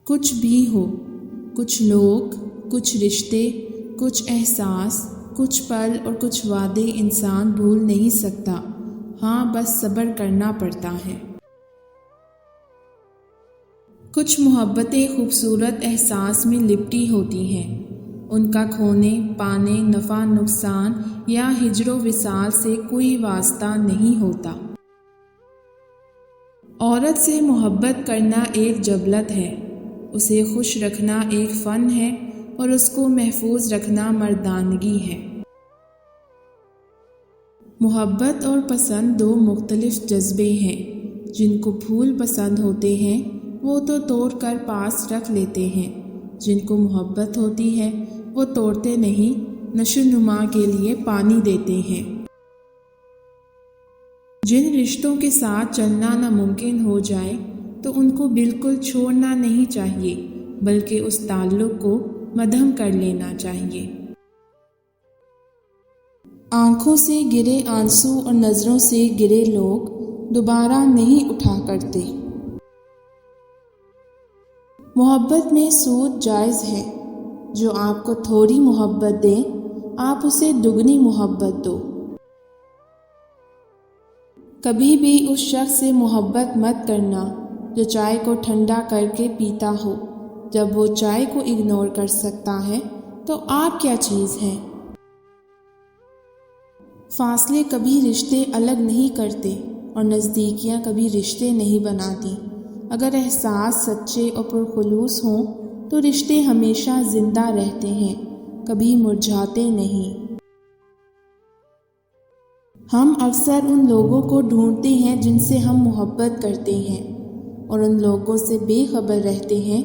کچھ بھی ہو، کچھ لوگ، کچھ رشتے، کچھ احساس، کچھ پل اور کچھ وعدے انسان بھول نہیں سکتا، ہاں بس صبر کرنا پڑتا ہے۔ کچھ محبتیں خوبصورت احساس میں لپٹی ہوتی ہیں، ان کا کھونے پانے، نفع نقصان یا ہجر و وصال سے کوئی واسطہ نہیں ہوتا۔ عورت سے محبت کرنا ایک جبلت ہے، اسے خوش رکھنا ایک فن ہے اور اس کو محفوظ رکھنا مردانگی ہے۔ محبت اور پسند دو مختلف جذبے ہیں، جن کو پھول پسند ہوتے ہیں وہ تو توڑ کر پاس رکھ لیتے ہیں، جن کو محبت ہوتی ہے وہ توڑتے نہیں، نشو نما کے لیے پانی دیتے ہیں۔ جن رشتوں کے ساتھ چلنا ناممکن ہو جائے تو ان کو بالکل چھوڑنا نہیں چاہیے، بلکہ اس تعلق کو مدھم کر لینا چاہیے۔ آنکھوں سے گرے آنسو اور نظروں سے گرے لوگ دوبارہ نہیں اٹھا کرتے۔ محبت میں سود جائز ہے، جو آپ کو تھوڑی محبت دے آپ اسے دگنی محبت دو۔ کبھی بھی اس شخص سے محبت مت کرنا جو چائے کو ٹھنڈا کر کے پیتا ہو، جب وہ چائے کو اگنور کر سکتا ہے تو آپ کیا چیز ہیں۔ فاصلے کبھی رشتے الگ نہیں کرتے اور نزدیکیاں کبھی رشتے نہیں بناتی۔ اگر احساس سچے اور پرخلوص ہوں تو رشتے ہمیشہ زندہ رہتے ہیں، کبھی مرجھاتے نہیں۔ ہم اکثر ان لوگوں کو ڈھونڈتے ہیں جن سے ہم محبت کرتے ہیں، اور ان لوگوں سے بے خبر رہتے ہیں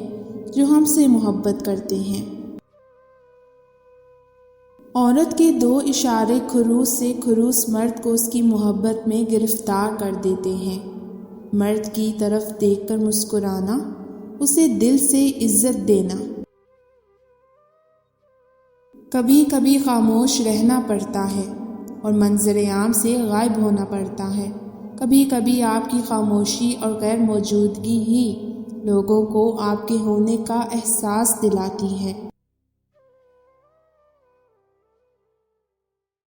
جو ہم سے محبت کرتے ہیں۔ عورت کے دو اشارے خروس سے خروس مرد کو اس کی محبت میں گرفتار کر دیتے ہیں۔ مرد کی طرف دیکھ کر مسکرانا، اسے دل سے عزت دینا۔ کبھی کبھی خاموش رہنا پڑتا ہے اور منظر عام سے غائب ہونا پڑتا ہے۔ کبھی کبھی آپ کی خاموشی اور غیر موجودگی ہی لوگوں کو آپ کے ہونے کا احساس دلاتی ہے۔